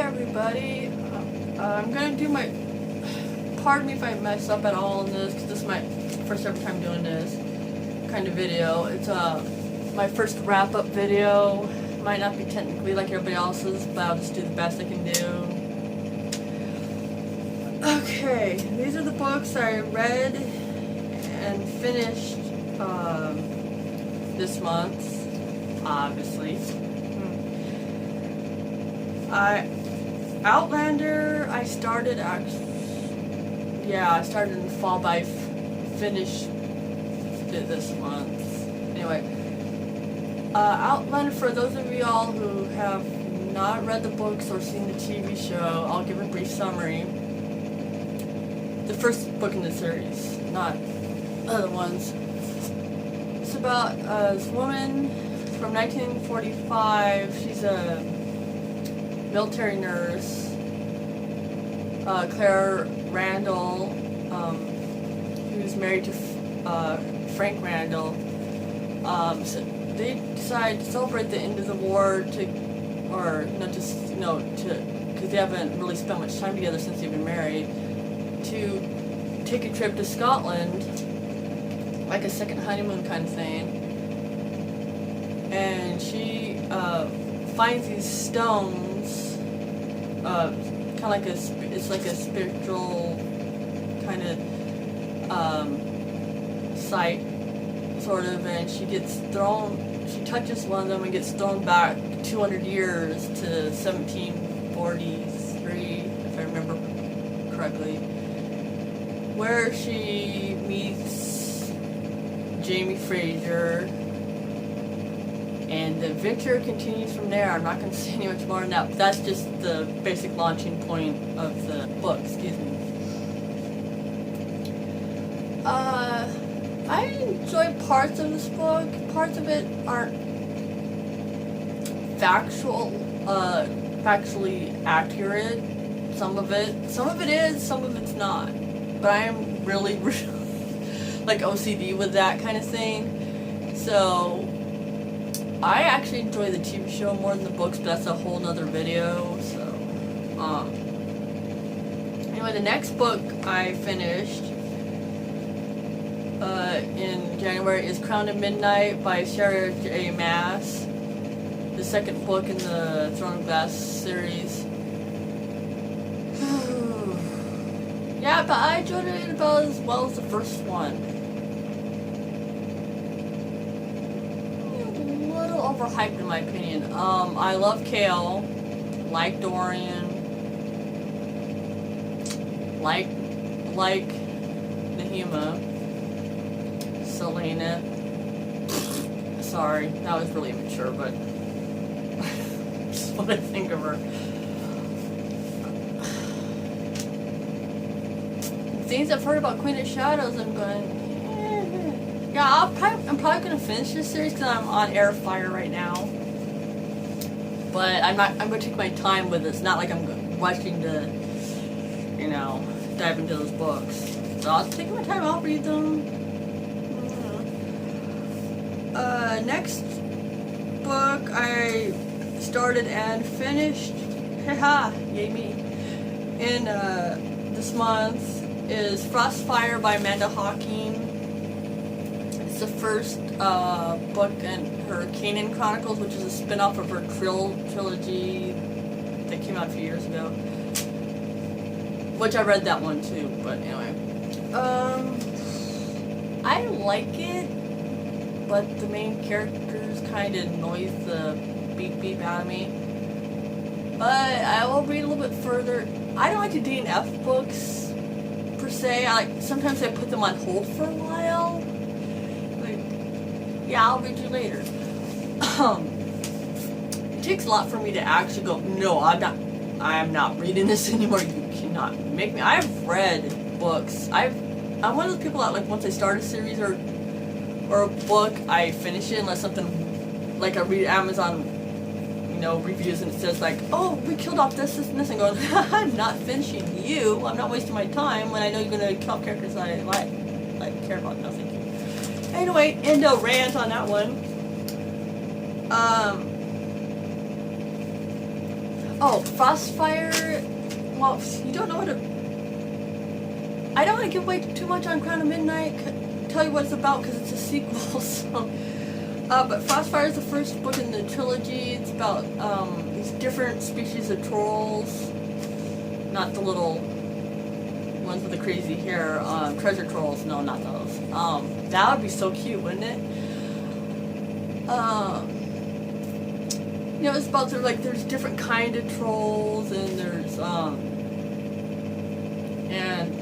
everybody. I'm gonna do my. Pardon me if I mess up at all in this, because this is my first ever time doing this kind of video. It's my first wrap up video. Might not be technically like everybody else's, but I'll just do the best I can do. Okay, these are the books I read and finished this month, obviously. Outlander, I started I started in the fall, but I finished it this month. Anyway, Outlander, for those of y'all who have not read the books or seen the TV show, I'll give a brief summary. The first book in the series, not other ones. It's about this woman from 1945. She's a military nurse, Clare Randall, who's married to Frank Randall. So they decide to celebrate the end of the war because they haven't really spent much time together since they've been married, to take a trip to Scotland, like a second honeymoon kind of thing. And she finds these stones, kind of like it's like a spiritual kind of site, sort of, and she touches one of them and gets thrown back 200 years to 1743, if I remember correctly, where she meets Jamie Fraser, and the adventure continues from there. I'm not going to say any much more than that, but that's just the basic launching point of the book, excuse me. I enjoy parts of this book. Parts of it aren't factually accurate. Some of it is, some of it's not. But I am really like OCD with that kind of thing. So I actually enjoy the TV show more than the books, but that's a whole nother video. So anyway, the next book I finished in January is Crowned at Midnight by Sherrilyn Maas, the second book in the Throne of Glass series. Yeah, but I enjoyed it about as well as the first one. A little overhyped in my opinion. I love Kale, like Dorian, like Nahima, Selena. Sorry, that was really immature, but just what I think of her. Things I've heard about Queen of Shadows, I'm going, yeah, I'm probably going to finish this series because I'm on air fire right now. But I'm going to take my time with it. It's not like I'm rushing to, dive into those books. So I'll take my time, I'll read them. Next book I started and finished, haha, yay me, in this month is Frostfire by Hocking. It's the first book in her Kenyon Chronicles, which is a spin-off of her trilogy that came out a few years ago. Which I read that one too, but anyway. I like it, but the main characters kind of annoys the beep out of me. But I will read a little bit further. I don't like the DNF books per se. Sometimes I put them on hold for a while. Yeah, I'll read you later. It takes a lot for me to actually go, no, I'm not reading this anymore. You cannot make me. I've read books. I'm one of those people that, once I start a series or a book, I finish it unless something, I read Amazon, reviews and it says oh, we killed off this, and this, and going, I'm not finishing you. I'm not wasting my time when I know you're going to kill characters I care about. No, thank you. Anyway, end of rant on that one. Oh, Frostfire. Well, you don't know what it. I don't want to give away too much on Crown of Midnight. Tell you what it's about because it's a sequel. So, but Frostfire is the first book in the trilogy. It's about these different species of trolls, not the little ones with the crazy hair. Treasure trolls. No, not those. That would be so cute, wouldn't it? You know, it's about there's different kind of trolls, and there's and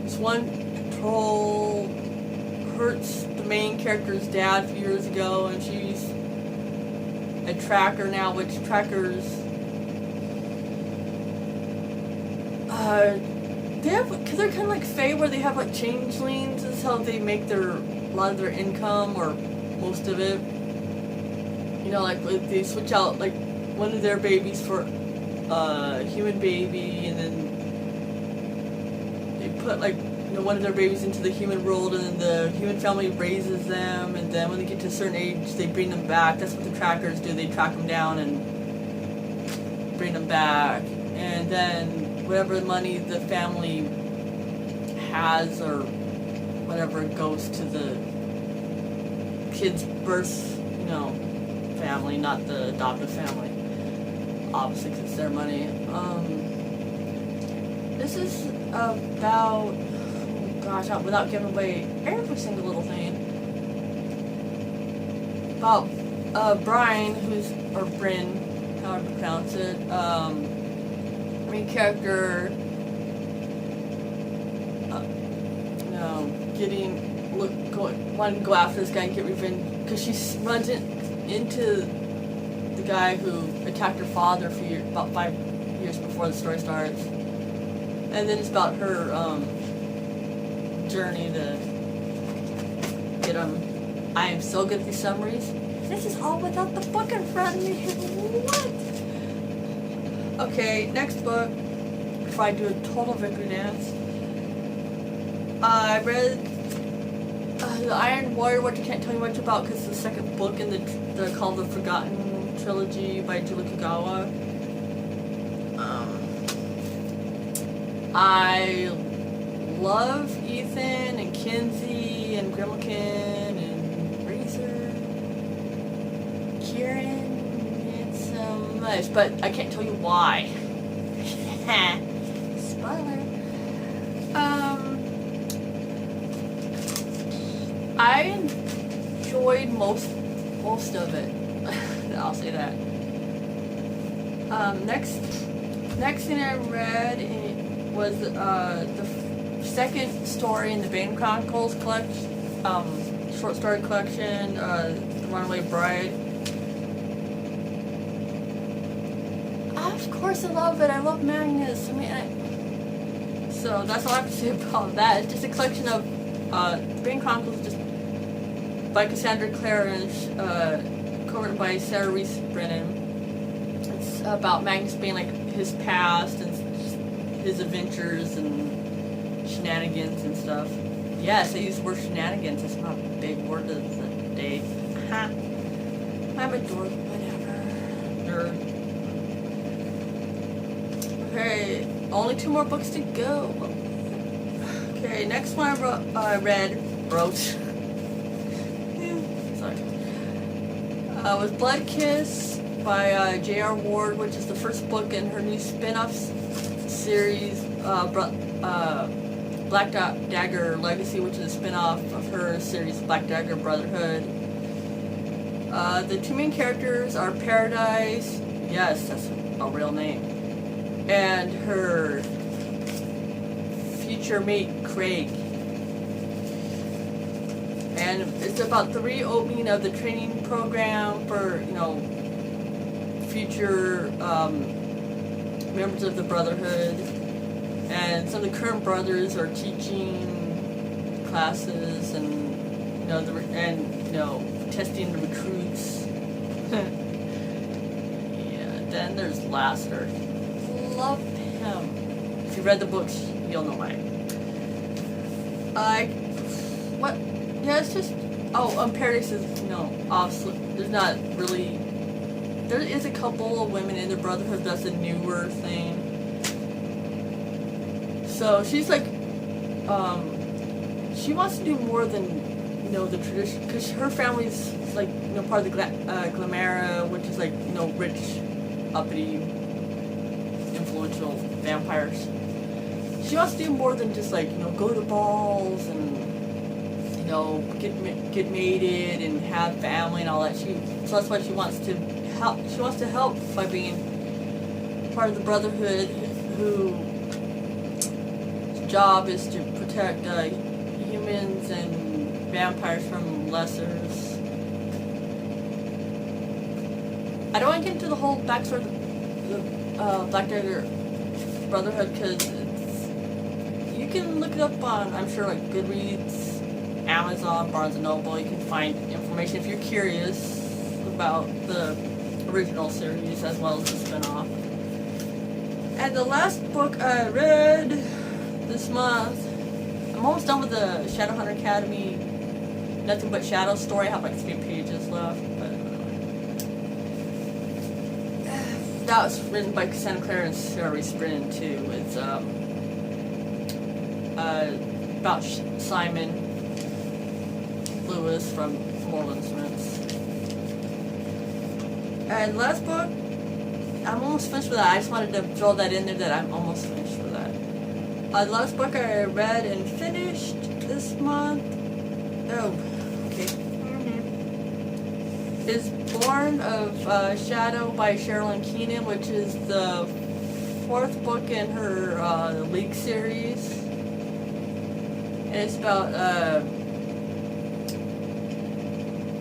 this one troll hurts the main character's dad a few years ago, and she's a tracker now, which trackers they have, cause they're kind of like Fae, where they have like changelings. Is how they make a lot of their income, or most of it. You know, like they switch out like one of their babies for a human baby, and then they put like, you know, one of their babies into the human world, and then the human family raises them, and then when they get to a certain age, they bring them back. That's what the trackers do. They track them down and bring them back, and then whatever money the family has or whatever goes to the kid's birth, you know, family, not the adoptive family. Obviously, because it's their money. This is about, oh gosh, without giving away every single little thing, about Brian, or Bryn, however you pronounce it, main character, wanting to go after this guy and get revenge, because she runs into the guy who attacked her father about 5 years before the story starts. And then it's about her journey to get him. I am so good at these summaries. This is all without the book in front of me. What? Okay, next book. If I do a total victory dance. I read The Iron Warrior, which I can't tell you much about because it's the second book in the called the Forgotten Trilogy by Kagawa. I love Ethan and Kinsey and Grimmelkin and Razor, Kieran, and so much, but I can't tell you why. Spoiler. I enjoyed most of it. I'll say that. Next thing I read was the second story in the Bane Chronicles collection, short story collection, The Runaway Bride. Of course I love it. I love Magnus. I mean, so that's all I have to say about that. It's just a collection of Bane Chronicles, just by Cassandra, Clare, and co-written by Sarah Reese Brennan. It's about Magnus being like his past and his adventures and shenanigans and stuff. Yes, I use the word shenanigans. It's not a big word of the day. I'm a dork, whatever. Nerd. Okay, only 2 more books to go. Okay, next one I wrote. Sorry. Was Blood Kiss by J.R. Ward, which is the first book in her new spin-off series, Black Dagger Legacy, which is a spin-off of her series Black Dagger Brotherhood. The 2 main characters are Paradise, yes, that's a real name, and her future mate Craig. And it's about the reopening of the training program for, you know, future members of the Brotherhood. And some of the current brothers are teaching classes and, you know, testing the recruits. Yeah, then there's Laster. Love him. If you read the books, you'll know why. What? Yeah, it's just, Paradise is, obviously, there's not really there is a couple of women in the Brotherhood. That's a newer thing. So she's like, she wants to do more than, you know, the tradition, because her family's like, you know, part of the Glamera, which is like, you know, rich, uppity, influential vampires. She wants to do more than just like, you know, go to balls and, you know, get mated and have family and all that. So that's why she wants to help. She wants to help by being part of the Brotherhood, whose job is to protect humans and vampires from lessers. I don't want to get into the whole backstory of the Black Dagger Brotherhood, because you can look it up on, I'm sure, like Goodreads, Amazon, Barnes & Noble. You can find information if you're curious about the original series as well as the spin-off. And the last book I read this month, I'm almost done with the Shadowhunder Academy Nothing But Shadow story. I have like 3 pages left, but that was written by Cassandra, Clare, and Sherrilyn too. It's about Simon Lewis from Moreland Smiths. And last book, I'm almost finished with that. I just wanted to throw that in there that I'm almost finished with that. The last book I read and finished this month, is Born of Shadow by Sherrilyn, which is the 4th book in her League series. And it's about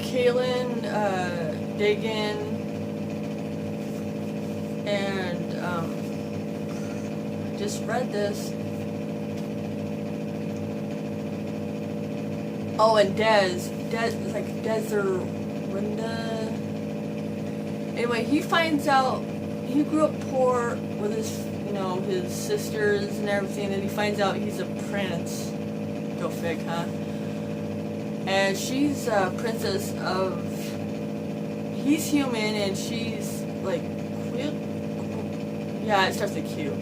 Kaylin, Dagan, and I just read this. Oh, and Dez is like Deserinda. Anyway, he finds out he grew up poor with his, you know, his sisters and everything, and he finds out he's a prince. Go fig, huh? And she's a princess of. He's human and she's like Q. Yeah, it starts with Q.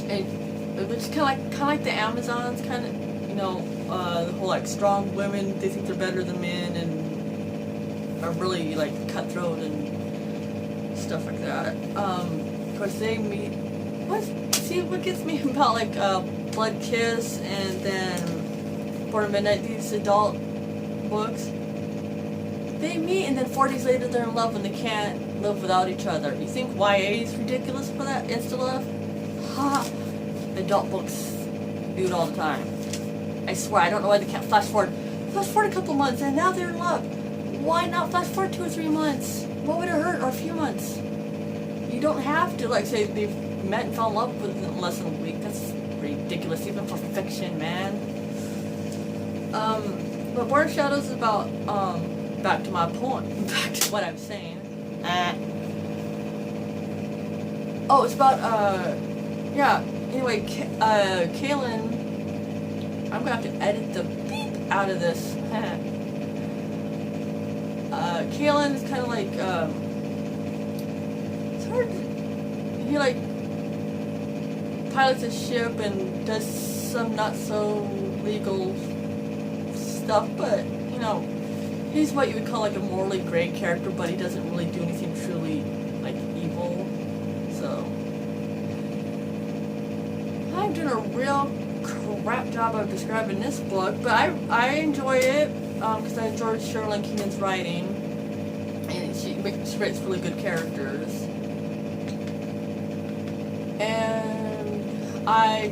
And it's kind of like the Amazons, kind of, you know, the whole like strong women. They think they're better than men and are really like cutthroat and stuff like that. Of course, they meet. What gets me about like Blood Kiss and then Born at Midnight, these adult books, they meet and then 4 days later they're in love and they can't live without each other. You think YA is ridiculous for that insta love? Ha! Adult books do it all the time. I swear, I don't know why they can't flash forward. Flash forward a couple months and now they're in love. Why not flash forward 2 or 3 months? What would it hurt? Or a few months? You don't have to, like, say they've met and fell in love within less than a week. That's ridiculous, even for fiction, man. But Born of Shadows is about, back to my point, back to what I'm saying. Oh, it's about, yeah, anyway, Kaylin, I'm gonna have to edit the beep out of this. Kaylin is kind of like, it's hard to, he like pilots a ship and does some not so legal stuff, but you know, he's what you would call like a morally gray character, but he doesn't really do anything truly like evil. So I'm doing a real crap job of describing this book, but I enjoy it because I enjoy Kenyon's writing, and she writes really good characters. And I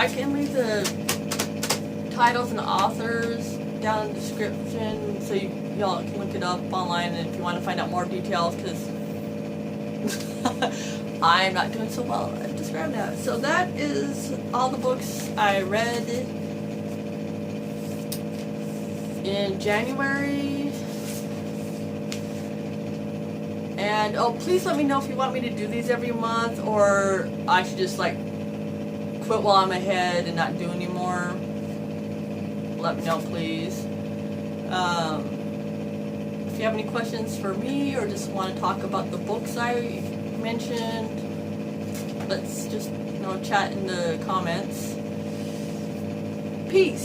can leave the titles and authors down in the description so y'all can look it up online, and if you want to find out more details, because I'm not doing so well at describing that. So that is all the books I read in January. And oh, please let me know if you want me to do these every month, or I should just like quit while I'm ahead and not do anymore. Let me know, please. If you you have any questions for me or just want to talk about the books I mentioned, let's just, chat in the comments. Peace.